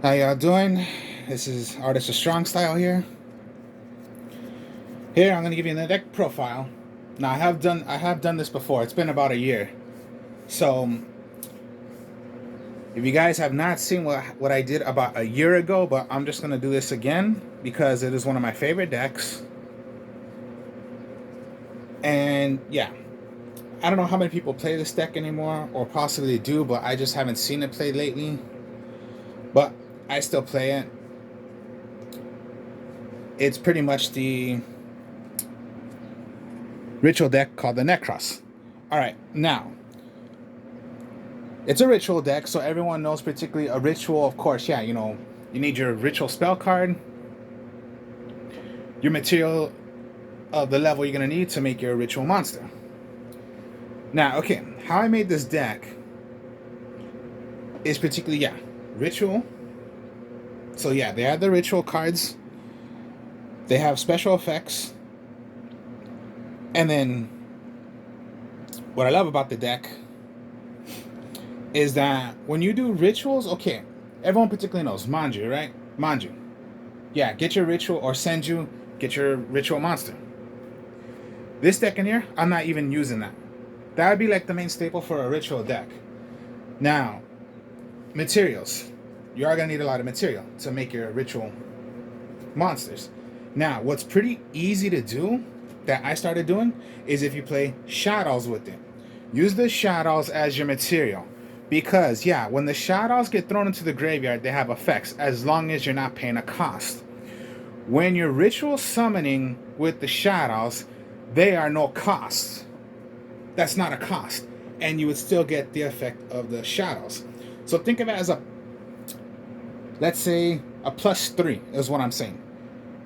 How y'all doing? This is Artist of Strong Style here. Here I'm gonna give you the deck profile. Now I have done this before. It's been about a year. So if you guys have not seen what I did about a year ago, but I'm just gonna do this again because it is one of my favorite decks. And yeah, I don't know how many people play this deck anymore, or possibly do, but I just haven't seen it played lately. But I still play it. It's pretty much the ritual deck called the Nekroz. Alright, now, it's a ritual deck, so everyone knows particularly a ritual, of course, yeah, you need your ritual spell card, your material of the level you're going to need to make your ritual monster. Now, okay, how I made this deck is particularly, yeah, ritual. So yeah, they have the ritual cards, they have special effects, and then what I love about the deck is that when you do rituals, okay, everyone particularly knows Manju, right? Manju. Yeah, get your ritual, or Senju, get your ritual monster. This deck in here, I'm not even using that. That would be like the main staple for a ritual deck. Now, materials. You are going to need a lot of material to make your ritual monsters. Now, what's pretty easy to do that I started doing is if you play shadows with it. Use the shadows as your material. Because, yeah, when the shadows get thrown into the graveyard, they have effects as long as you're not paying a cost. When you're ritual summoning with the shadows, they are no cost. That's not a cost. And you would still get the effect of the shadows. So think of it as let's say a +3 is what I'm saying.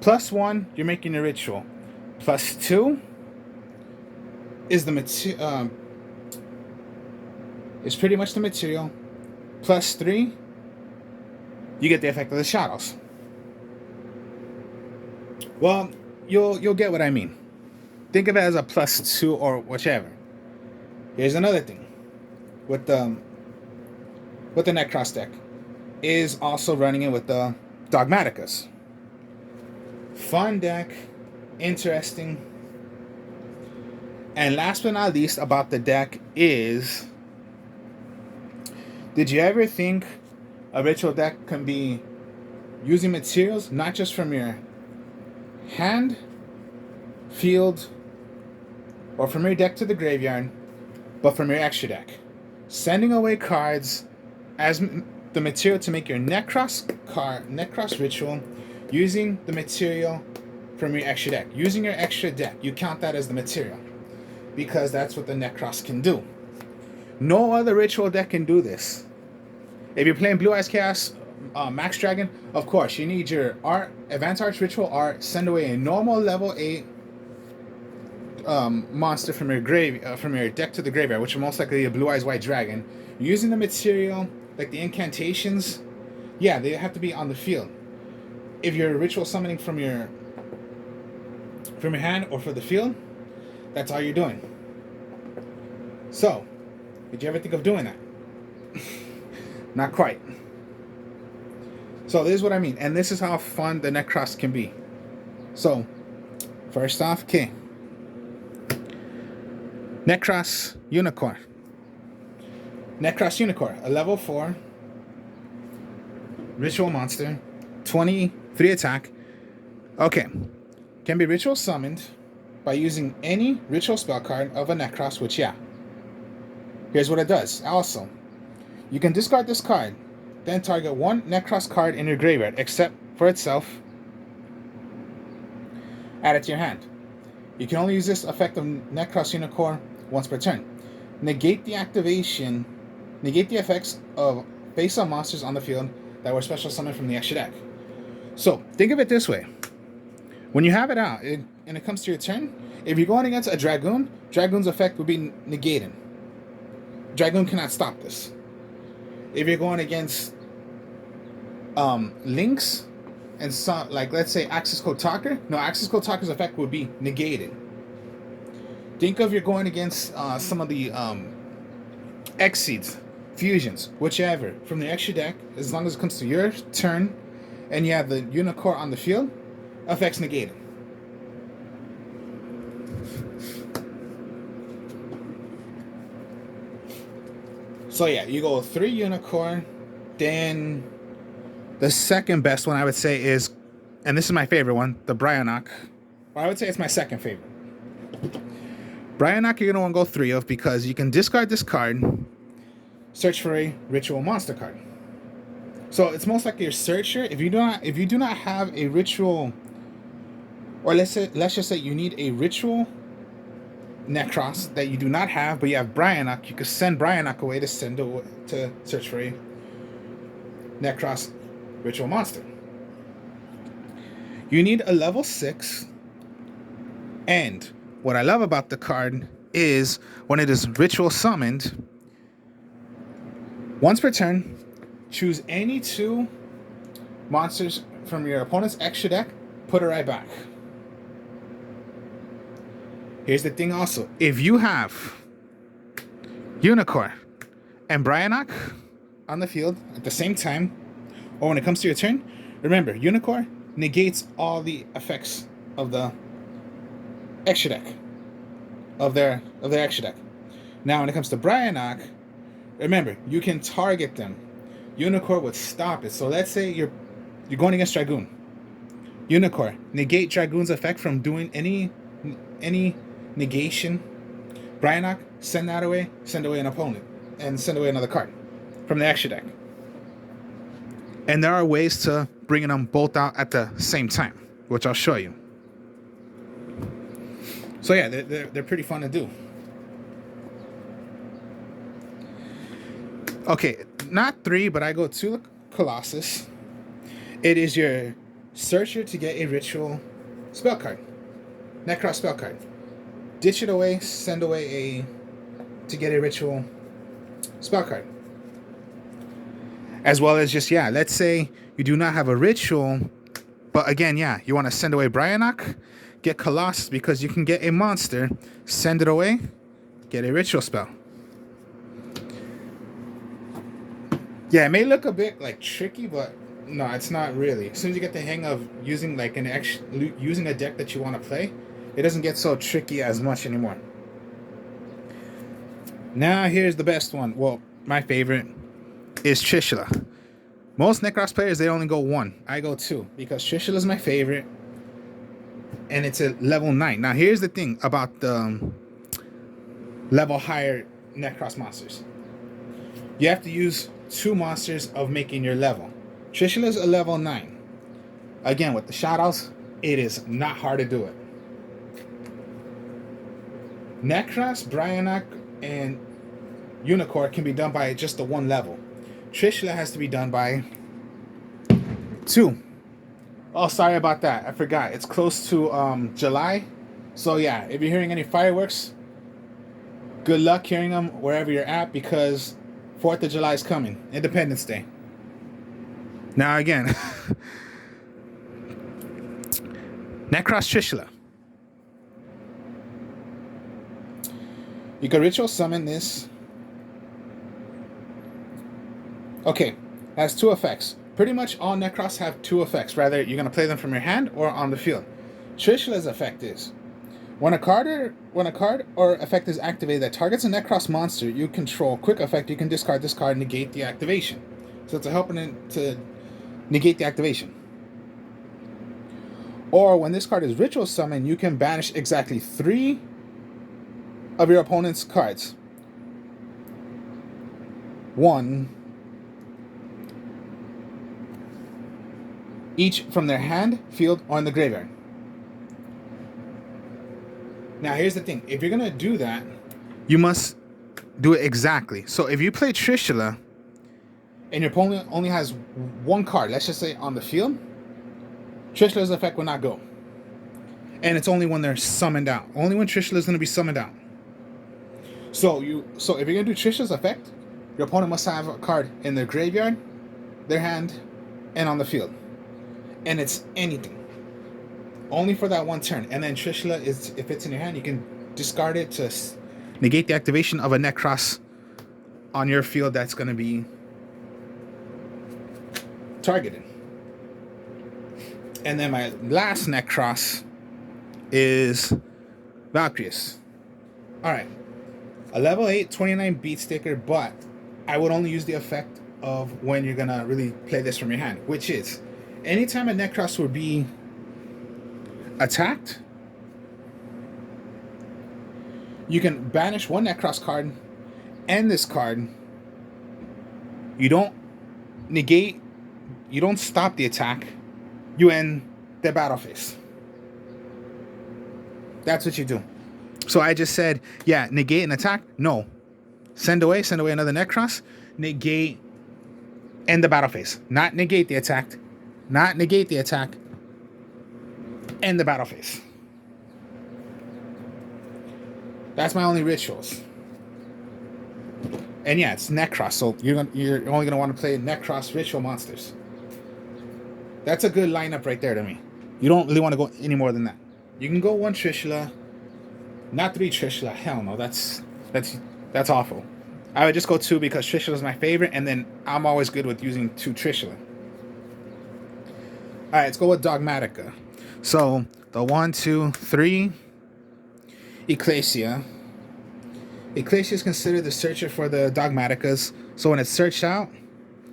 +1, you're making a ritual. +2 is the material. Is pretty much the material. +3, you get the effect of the shadows. Well, you'll get what I mean. Think of it as a +2 or whichever. Here's another thing with the Nekroz deck, is also running it with the Dogmaticas. Fun deck, interesting. And last but not least about the deck is, did you ever think a ritual deck can be using materials not just from your hand, field, or from your deck to the graveyard, but from your extra deck? Sending away cards as the material to make your Nekroz ritual, using the material from your extra deck. Using your extra deck, you count that as the material, because that's what the Nekroz can do. No other ritual deck can do this. If you're playing Blue Eyes Chaos Max Dragon, of course, you need your Advanced Arch Ritual Art, send away a normal level 8 monster from your deck to the graveyard, which are most likely a Blue Eyes White Dragon. Using the material, like the incantations, yeah, they have to be on the field. If you're ritual summoning from your hand or for the field, that's all you're doing. So, did you ever think of doing that? Not quite. So this is what I mean, and this is how fun the Nekroz can be. So, first off, okay, Nekroz Unicorn. Nekroz Unicorn, a level 4 ritual monster, 23 attack. Okay, can be ritual summoned by using any ritual spell card of a Nekroz, which, yeah, here's what it does. Also, you can discard this card, then target one Nekroz card in your graveyard, except for itself. Add it to your hand. You can only use this effect of Nekroz Unicorn once per turn. Negate the effects of face-up monsters on the field that were special summoned from the extra deck. So, think of it this way. When you have it out, and it comes to your turn, if you're going against a Dragoon, Dragoon's effect would be negated. Dragoon cannot stop this. If you're going against Lynx, and some, like, let's say Access Code Talker, no, Access Code Talker's effect would be negated. Think of you're going against some of the X-Seeds fusions, whichever, from the extra deck, as long as it comes to your turn, and you have the Unicorn on the field, effects negated. So yeah, you go 3 Unicorn, then the second best one I would say is, and this is my favorite one, the Bryonock. Well, I would say it's my second favorite. Bryonock you're going to want to go 3 of because you can discard this card, search for a ritual monster card. So it's most likely your searcher. If you do not have a ritual, or let's just say you need a ritual Nekroz that you do not have, but you have Bryonock, you could send Bryonock away to search for a Nekroz ritual monster. You need a level 6, and what I love about the card is when it is ritual summoned, once per turn, choose any 2 monsters from your opponent's extra deck, put it right back. Here's the thing also. If you have Unicorn and Bryonock on the field at the same time, or when it comes to your turn, remember, Unicorn negates all the effects of the extra deck, of their extra deck. Now, when it comes to Bryonock, remember, you can target them. Unicorn would stop it. So let's say you're going against Dragoon. Unicorn, negate Dragoon's effect from doing any negation. Bryonock, send that away, send away an opponent, and send away another card from the extra deck. And there are ways to bring them both out at the same time, which I'll show you. So yeah, they're pretty fun to do. Okay, not 3, but I go 2 Colossus. It is your searcher to get a ritual spell card. Nekroz spell card. Ditch it away, send away to get a ritual spell card. As well as just, yeah, let's say you do not have a ritual, but again, yeah, you want to send away Bryonock, get Colossus because you can get a monster, send it away, get a ritual spell. Yeah, it may look a bit like tricky, but no, it's not really. As soon as you get the hang of using like using a deck that you want to play, it doesn't get so tricky as much anymore. Now here's the best one. Well, my favorite is Trishula. Most Nekroz players, they only go 1. I go 2 because Trishula is my favorite, and it's a level 9. Now here's the thing about the level higher Nekroz monsters. You have to use 2 monsters of making your level. Trishula's a level 9. Again, with the shoutouts, it is not hard to do it. Nekroz, Bryonock, and Unicorn can be done by just the 1 level. Trishula has to be done by 2. Oh, sorry about that. I forgot. It's close to July. So yeah, if you're hearing any fireworks, good luck hearing them wherever you're at because 4th of July is coming. Independence Day. Now again, Nekroz Trishula. You can ritual summon this. Okay, has 2 effects. Pretty much all Nekroz have 2 effects. Rather, you're going to play them from your hand or on the field. Trishula's effect is, when a card or effect is activated that targets a Nekroz monster you control, quick effect, you can discard this card and negate the activation. So it's helping to negate the activation. Or when this card is ritual summoned, you can banish exactly 3 of your opponent's cards. 1 each from their hand, field, or in the graveyard. Now here's the thing. If you're going to do that, you must do it exactly. So if you play Trishula and your opponent only has 1 card, let's just say on the field, Trishula's effect will not go. And it's only when they're summoned out. Only when Trishula is going to be summoned out. So if you're going to do Trishula's effect, your opponent must have a card in their graveyard, their hand, and on the field. And it's anything. Only for that 1 turn. And then Trishula, if it's in your hand, you can discard it to negate the activation of a Nekroz on your field that's going to be targeted. And then my last Nekroz is Valkyries. Alright. A level 8, 29 beat sticker, but I would only use the effect of when you're going to really play this from your hand, which is anytime a Nekroz would be attacked, you can banish one Nekroz card and this card. You don't negate, you don't stop the attack, you end the battle phase. That's what you do. So I just said, yeah, negate an attack. No. Send away another Nekroz. Negate, end the battle phase. Not negate the attack. Not negate the attack. End the battle phase. That's my only rituals. And yeah, it's Nekroz, so you're only going to want to play Nekroz ritual monsters. That's a good lineup right there to me. You don't really want to go any more than that. You can go 1 Trishula, not 3 Trishula. Hell no, that's awful. I would just go 2 because Trishula is my favorite, and then I'm always good with using 2 Trishula. Alright, let's go with Dogmatica. So, the 1, 2, 3, Ecclesia. Ecclesia is considered the searcher for the Dogmaticas. So when it's searched out,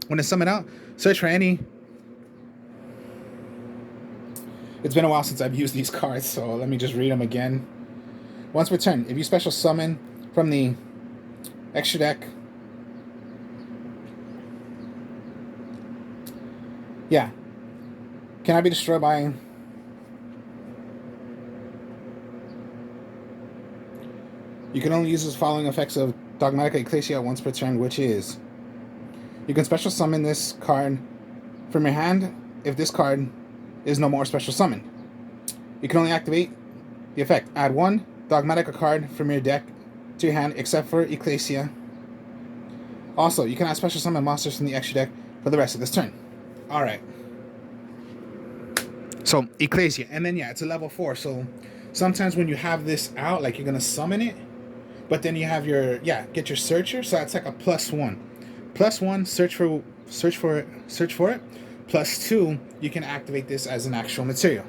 when it's summoned out, search for any... It's been a while since I've used these cards, so let me just read them again. Once per turn, if you special summon from the extra deck... Yeah. Cannot be destroyed by... You can only use the following effects of Dogmatica Ecclesia once per turn, which is... You can special summon this card from your hand if this card is no more special summon. You can only activate the effect. Add 1 Dogmatica card from your deck to your hand, except for Ecclesia. Also, you cannot special summon monsters from the extra deck for the rest of this turn. Alright. So, Ecclesia. And then, yeah, it's a level 4. So, sometimes when you have this out, like, you're going to summon it, but then you have your, get your searcher. So, that's like a +1. +1, search for it. +2, you can activate this as an actual material.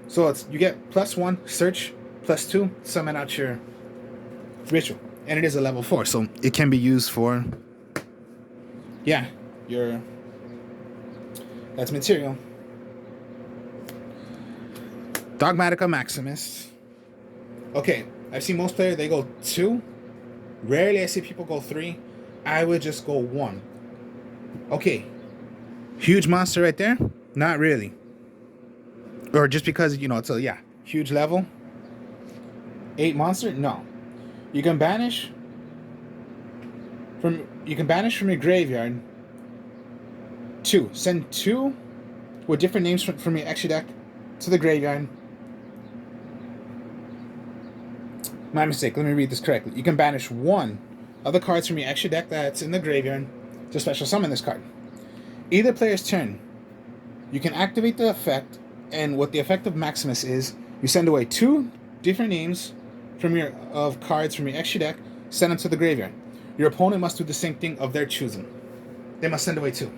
So it's you get +1 search, +2 summon out your ritual, and it is a level 4, so it can be used for your that's material. Dogmatica Maximus. Okay, I've seen most players they go 2. Rarely I see people go 3. I would just go 1. Okay. Huge monster right there? Not really. Or just because, it's a, huge level. 8 monster? No. You can banish from your graveyard 2. Send 2 with different names from your extra deck to the graveyard. My mistake. Let me read this correctly. You can banish 1 of the cards from your extra deck that's in the graveyard to special summon this card. Either player's turn, you can activate the effect, and what the effect of Maximus is, you send away 2 different names of cards from your extra deck, send them to the graveyard. Your opponent must do the same thing of their choosing. They must send away 2.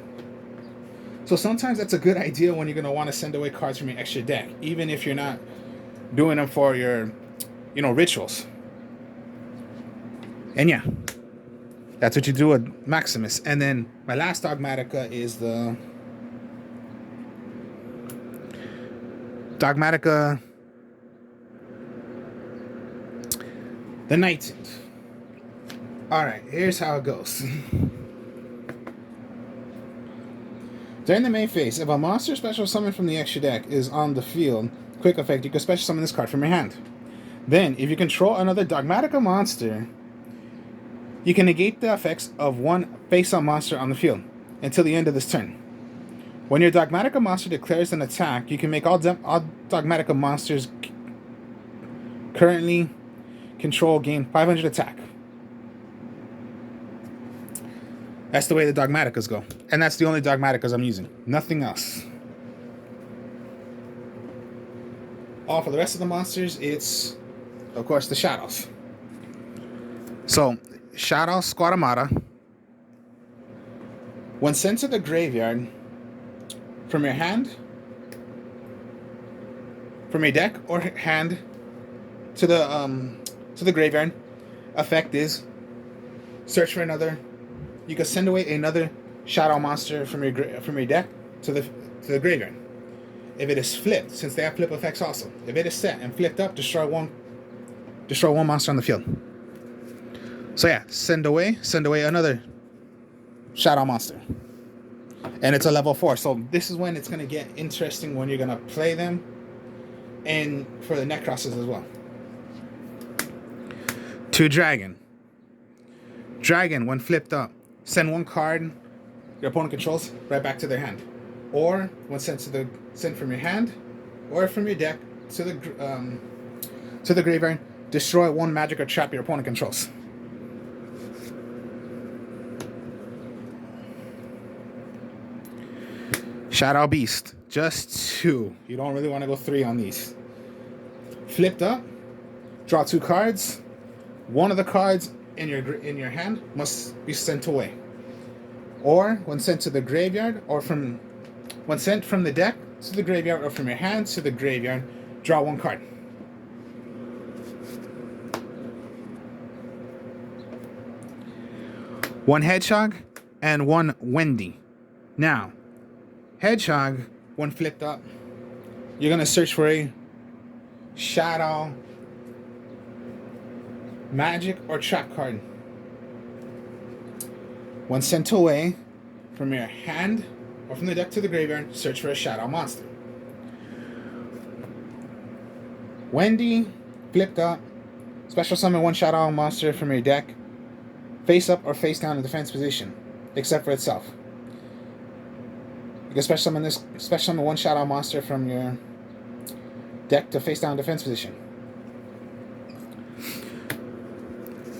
So sometimes that's a good idea when you're going to want to send away cards from your extra deck, even if you're not doing them for your, rituals. And yeah. That's what you do with Maximus. And then my last Dogmatica is the Dogmatica the Nightingale. Alright, here's how it goes. During the main phase, if a monster special summon from the extra deck is on the field, quick effect, you can special summon this card from your hand. Then, if you control another Dogmatica monster, you can negate the effects of one face-up monster on the field until the end of this turn. When your Dogmatica monster declares an attack, you can make all Dogmatica monsters currently control gain 500 attack. That's the way the Dogmaticas go. And that's the only Dogmaticas I'm using. Nothing else. For the rest of the monsters, it's, of course, the Shadows. So, Shadow Squadamata, When sent to the graveyard from your hand, from your deck or hand to the graveyard, effect is search for another. You can send away another shadow monster from your deck to the graveyard. If it is flipped, since they have flip effects also, if it is set and flipped up, destroy one monster on the field. So yeah, send away another shadow monster. And it's a level 4. So this is when it's going to get interesting when you're going to play them. And for the Nekrozes as well. 2 Dragon. Dragon, when flipped up, send one card your opponent controls right back to their hand. Or when sent from your hand or from your deck to the graveyard, destroy one magic or trap your opponent controls. Shadow Beast, just 2. You don't really want to go 3 on these. Flipped up, draw 2 cards. One of the cards in your hand must be sent away. Or when sent to the graveyard, or when sent from the deck to the graveyard, or from your hand to the graveyard, draw 1 card. One Hedgehog and 1 Wendy. Now, Hedgehog, when flipped up, you're going to search for a shadow, magic, or trap card. When sent away from your hand or from the deck to the graveyard, search for a shadow monster. Wendy, flipped up, special summon 1 shadow monster from your deck, face up or face down in defense position, except for itself. You can special summon 1 shadow monster from your deck to face down defense position.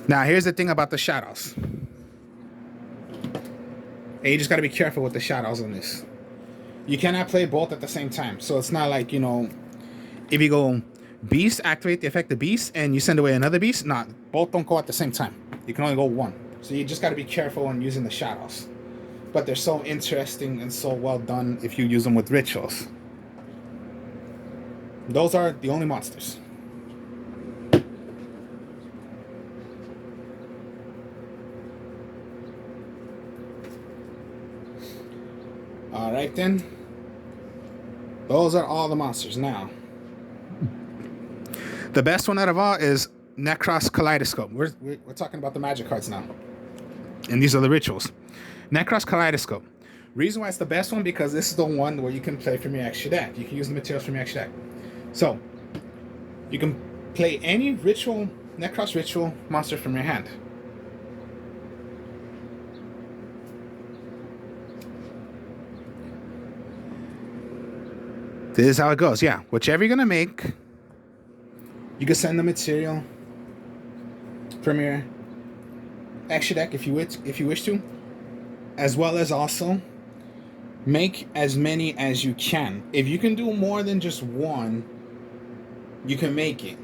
Now, here's the thing about the shadows. And you just got to be careful with the shadows on this. You cannot play both at the same time. So it's not like, if you go Beast, activate the effect of Beast, and you send away another Beast. Nah, both don't go at the same time. You can only go 1. So you just got to be careful when using the shadows. But they're so interesting and so well done if you use them with rituals. Those are the only monsters. Alright then. Those are all the monsters. Now, the best one out of all is Nekroz Kaleidoscope. We're talking about the magic cards now. And these are the rituals. Nekroz Kaleidoscope. Reason why it's the best one, because this is the one where you can play from your extra deck. You can use the materials from your extra deck. So, you can play any ritual, Nekroz ritual monster from your hand. This is how it goes. Yeah, whichever you're going to make, you can send the material from your extra deck if you wish to, as well as also make as many as you can. If you can do more than just 1, you can make it.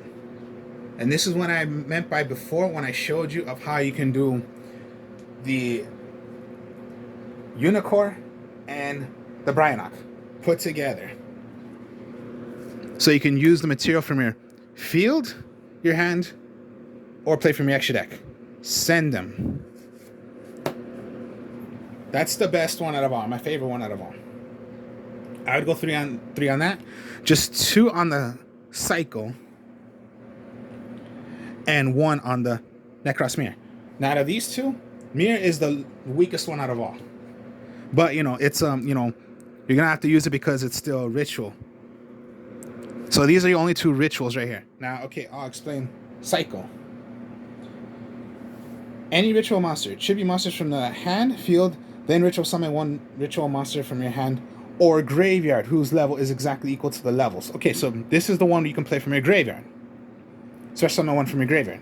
And this is what I meant by before when I showed you of how you can do the Unicorn and the Bryanok put together. So you can use the material from your field, your hand, or play from your extra deck. Send them. That's the best one out of all. My favorite one out of all. I would go 3 on that. Just 2 on the cycle. And 1 on the Nekroz Mirror. Now, out of these 2, Mirror is the weakest one out of all. But, it's, you're going to have to use it because it's still a ritual. So these are the only 2 rituals right here. Now, okay, I'll explain cycle. Any ritual monster. Tribute monsters from the hand, field, then ritual summon 1 ritual monster from your hand or graveyard whose level is exactly equal to the levels. Okay, so this is the one you can play from your graveyard. Special summon 1 from your graveyard.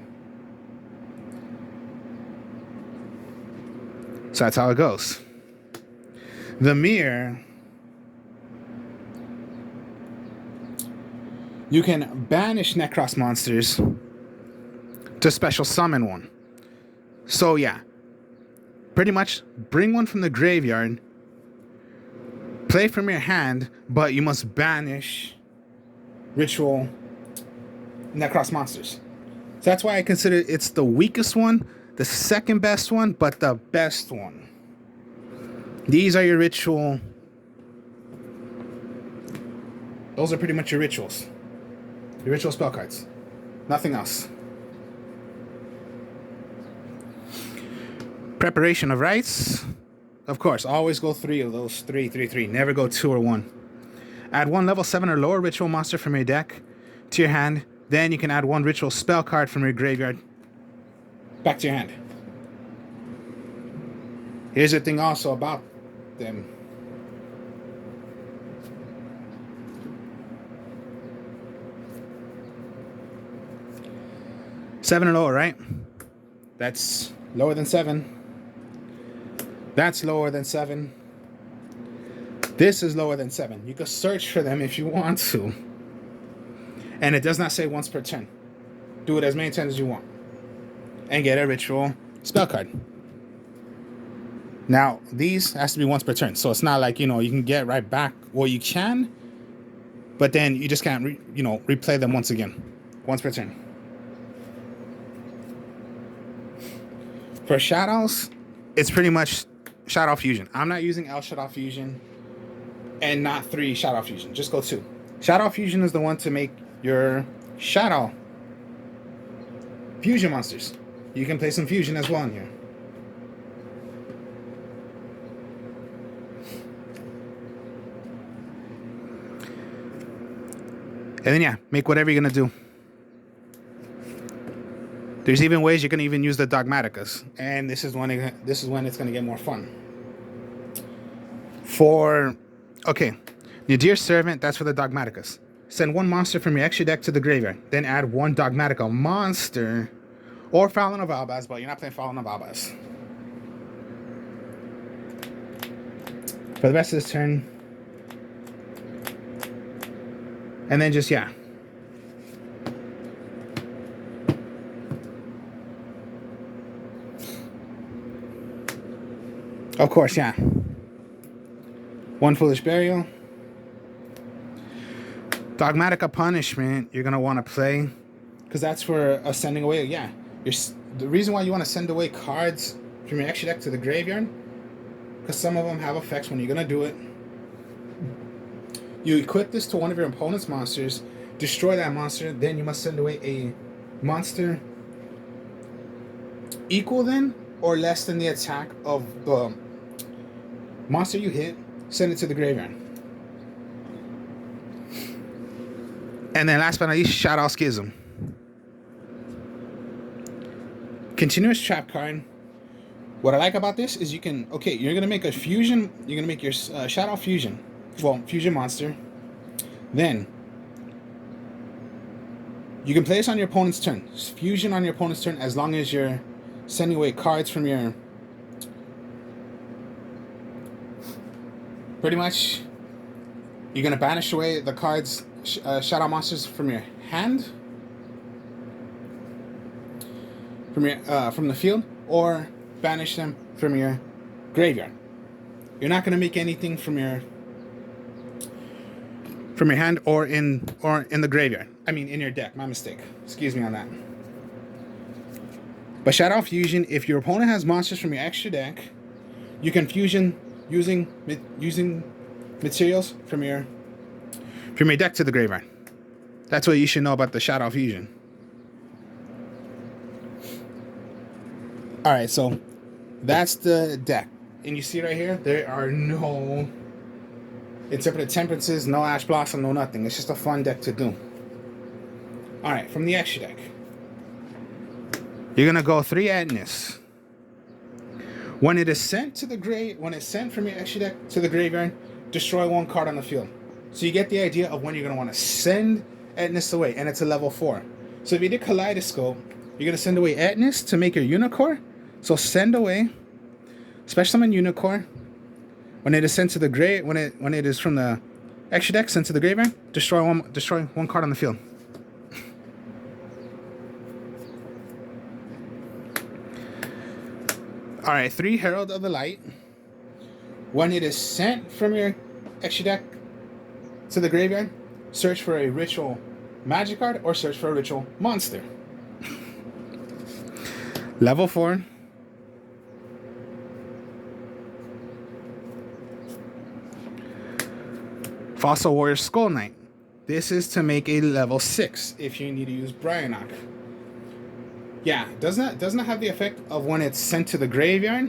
So that's how it goes. The mirror, you can banish Nekroz monsters to special summon 1. So yeah, pretty much bring one from the graveyard, play from your hand, but you must banish ritual Nekroz monsters. So that's why I consider it's the weakest one, the second best one, but the best one. These are your ritual. Those are pretty much your rituals. Your ritual spell cards. Nothing else. Preparation of rites. Of course, always go 3 of those. 3, 3, 3. Never go 2 or 1. Add 1 level 7 or lower ritual monster from your deck to your hand. Then you can add 1 ritual spell card from your graveyard back to your hand. Here's the thing also about them. Seven or lower, right? That's lower than 7. That's lower than 7. This is lower than 7. You can search for them if you want to. And it does not say once per turn. Do it as many times as you want. And get a ritual spell card. Now, these has to be once per turn. So it's not like, you can get right back. Well, you can. But then you just can't, replay them once again. Once per turn. For shadows, it's pretty much Shadow Fusion. I'm not using L Shadow Fusion and not 3 Shadow Fusion. Just go 2. Shadow Fusion is the one to make your Shadow Fusion monsters. You can play some Fusion as well in here. And then, yeah, make whatever you're going to do. There's even ways you can even use the Dogmaticas. And this is when it's going to get more fun. Your Dear Servant, that's for the Dogmaticas. Send 1 monster from your extra deck to the graveyard. Then add 1 Dogmatica monster. Or Fallon of Albaz, but you're not playing Fallon of Albaz. For the rest of this turn. And then just, yeah. Of course, yeah. 1 Foolish Burial. Dogmatica Punishment, you're going to want to play. Because that's for sending away, yeah. The reason why you want to send away cards from your extra deck to the graveyard, because some of them have effects when you're going to do it. You equip this to one of your opponent's monsters, destroy that monster, then you must send away a monster equal then or less than the attack of the monster you hit, send it to the graveyard. And then last but not least, Shadow Schism. Continuous trap card. What I like about this is you're going to make a fusion, you're going to make your Shadow Fusion. Well, fusion monster. Then you can play this on your opponent's turn. Fusion on your opponent's turn as long as you're sending away cards from your... Pretty much, you're going to banish away the cards, shadow monsters from your hand, from the field, or banish them from your graveyard. You're not going to make anything from your hand or in the graveyard. I mean, in your deck. My mistake. Excuse me on that. But Shadow Fusion, if your opponent has monsters from your extra deck, you can fusion using materials from your deck to the graveyard. That's what you should know about the Shadow Fusion. All right, so that's the deck, and you see right here, there are no Interpreted Temperances, no Ash Blossom, no nothing. It's just a fun deck to do. All right, from the extra deck, you're gonna go 3 Etnis. When it is sent from your extra deck to the graveyard, destroy 1 card on the field. So you get the idea of when you're gonna want to send Etnis away, and it's a level 4. So if you did Kaleidoscope, you're gonna send away Etnis to make your Unicorn. So send away Special Summon Unicorn. When it is sent to the when it is from the extra deck sent to the graveyard, destroy one card on the field. All right, 3 Herald of the Light. When it is sent from your extra deck to the graveyard, search for a ritual magic card or search for a ritual monster. Level 4. Fossil Warrior Skull Knight. This is to make a level 6 if you need to use Bryanok. Yeah, doesn't have the effect of when it's sent to the graveyard.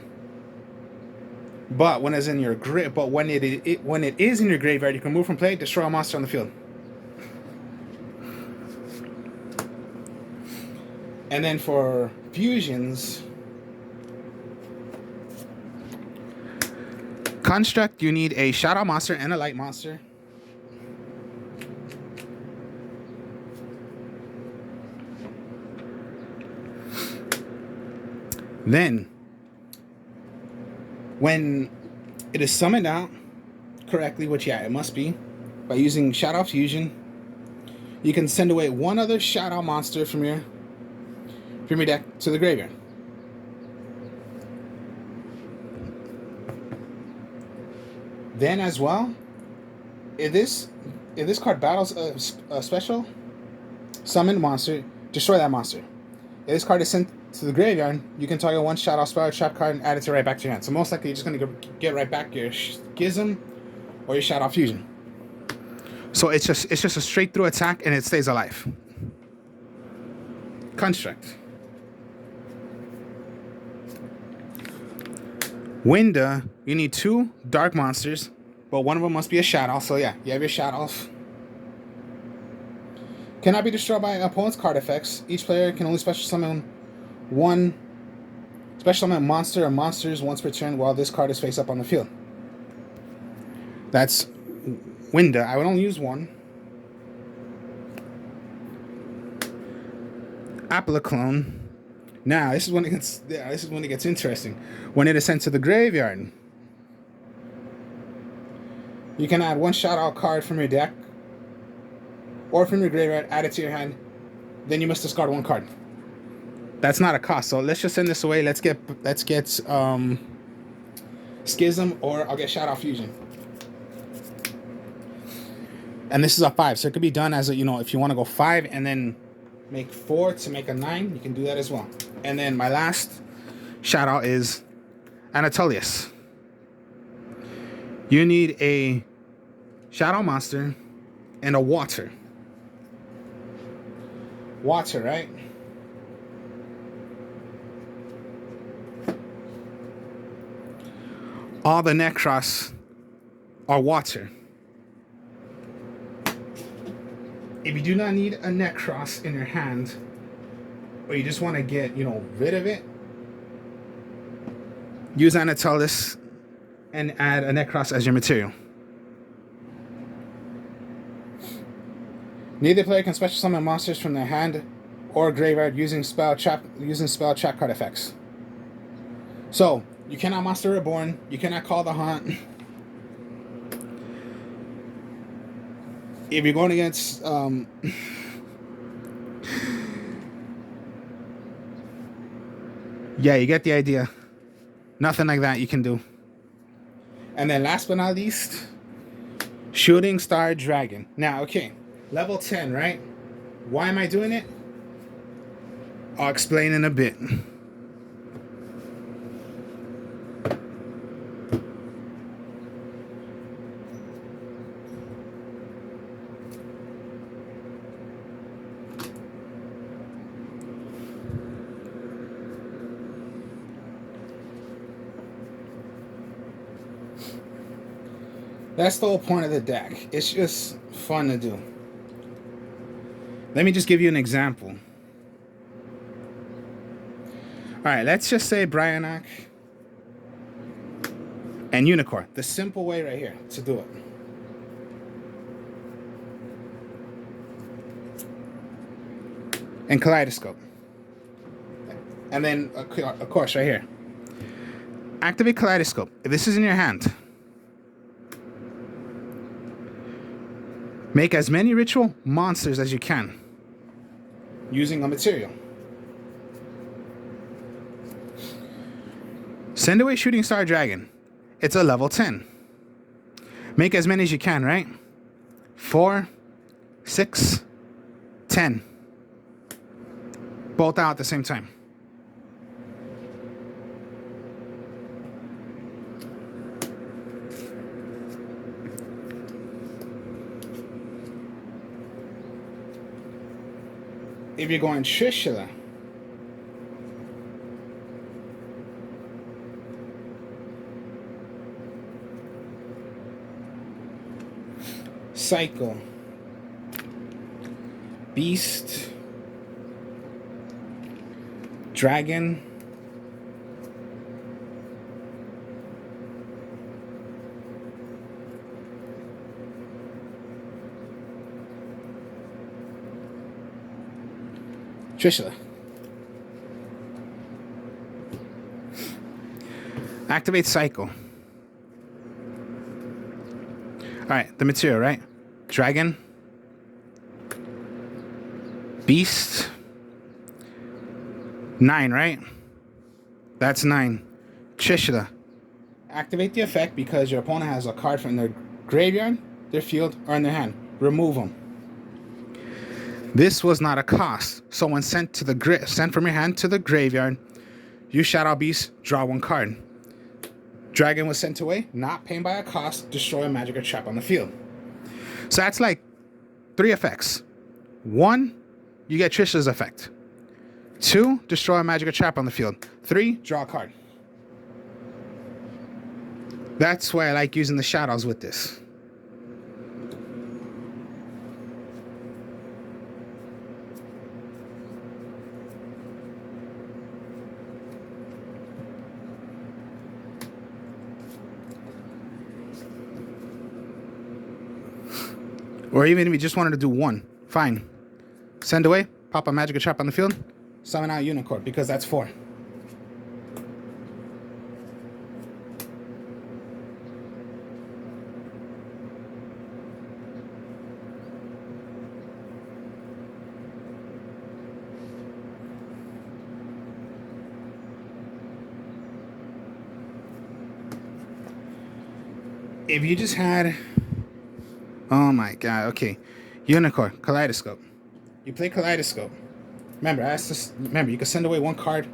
But when it's in your when it is in your graveyard, you can move from play, destroy a monster on the field. And then for fusions, construct, you need a shadow monster and a light monster. Then, when it is summoned out correctly, which yeah, it must be, by using Shadow Fusion, you can send away one other Shadow monster from your deck to the graveyard. Then as well, if this card battles a special summoned monster, destroy that monster. If this card is sent to the graveyard, you can target one Shadow Spell or Trap card and add it right back to your hand. So most likely you're just going to get right back your Schism or your Shadow Fusion. So it's just a straight through attack and it stays alive. Construct. Winda, you need 2 dark monsters, but one of them must be a shadow. So yeah, you have your shadows. Cannot be destroyed by opponent's card effects. Each player can only special summon one special summon monster or monsters once per turn while this card is face up on the field. That's Winda. I would only use one. Appliclone. Now this is when it gets interesting. When it is sent to the graveyard, you can add one shadow card from your deck or from your graveyard, add it to your hand. Then you must discard one card. That's not a cost. So let's just send this away. Let's get Schism, or I'll get Shadow Fusion. And this is a 5, so it could be done as a, if you want to go 5 and then make 4 to make a 9, you can do that as well. And then my last shout-out is Anatolius. You need a shadow monster and a water. Water, right? All the Nekroz are water. If you do not need a Nekroz in your hand, or you just want to get, rid of it, use Anatolius and add a Nekroz as your material. Neither player can special summon monsters from their hand or graveyard using spell trap card effects. So you cannot Monster Reborn, you cannot Call the Haunt. If you're going against yeah, you get the idea. Nothing like that you can do. And then last but not least, Shooting Star Dragon. Now, okay, level 10, right? Why am I doing it? I'll explain in a bit. That's the whole point of the deck. It's just fun to do. Let me just give you an example. Alright, let's just say Bryanok and Unicorn. The simple way right here to do it. And Kaleidoscope. And then, of course, right here. Activate Kaleidoscope. If this is in your hand, make as many ritual monsters as you can using a material. Send away Shooting Star Dragon. It's a level 10. Make as many as you can, right? 4, 6, 10. Both out at the same time. If you're going Trishula, Cycle, Beast, Dragon, Trishula. Activate Cycle. Alright, the material, right? Dragon, Beast, 9, right? That's 9. Trishula. Activate the effect because your opponent has a card from their graveyard, their field, or in their hand. Remove them. This was not a cost, so when sent from your hand to the graveyard, you Shadow Beast, draw 1 card. Dragon was sent away, not paying by a cost, destroy a magic or trap on the field. So that's like 3 effects. 1, you get Trish's effect. 2, destroy a magic or trap on the field. 3, draw a card. That's why I like using the shadows with this. Or even if you just wanted to do 1, fine. Send away, pop a magic or trap on the field, summon out Unicorn, because that's 4. If you just had... Oh my god, okay. Unicorn, Kaleidoscope. You play Kaleidoscope. Remember, you can send away 1 card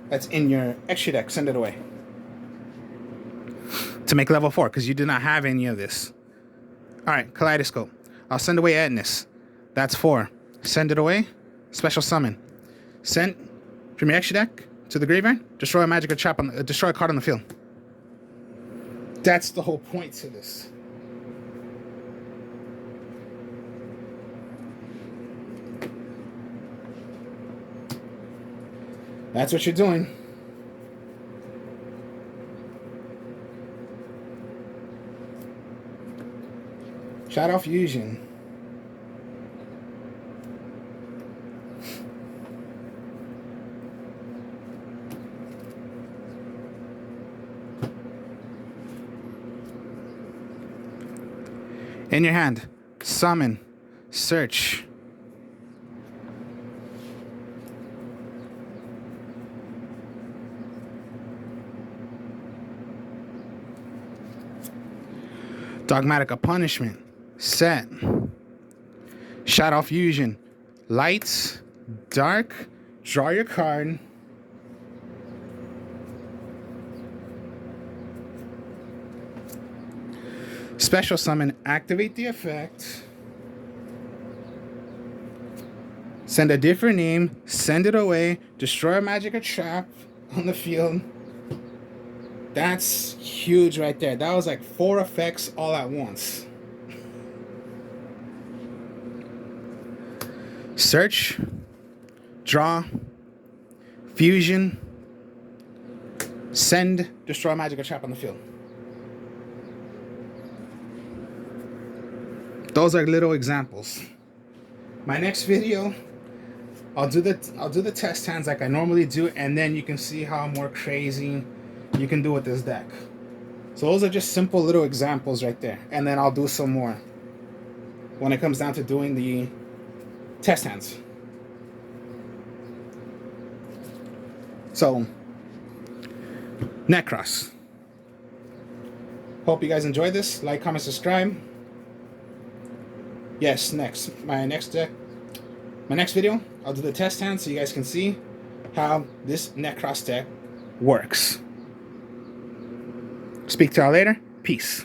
that's in your extra deck. Send it away. To make level 4, because you do not have any of this. Alright, Kaleidoscope. I'll send away Etnus. That's 4. Send it away. Special summon. Send from your extra deck to the graveyard. Destroy a magic or trap destroy a card on the field. That's the whole point to this. That's what you're doing. Shadow Fusion. In your hand, summon, search. Dogmatic Punishment, set. Shadow Fusion, lights, dark, draw your card. Special summon, activate the effect. Send a different name, send it away, destroy a magic or trap on the field. That's huge right there. That was like 4 effects all at once. Search, draw, fusion, send, destroy magic or trap on the field. Those are little examples. My next video, I'll do the test hands like I normally do, and then you can see how more crazy you can do with this deck. So those are just simple little examples right there, and then I'll do some more when it comes down to doing the test hands. So Nekroz. Hope you guys enjoyed this. Like, comment, subscribe. Yes, my next video, I'll do the test hand so you guys can see how this Nekroz deck works. Speak to y'all later. Peace.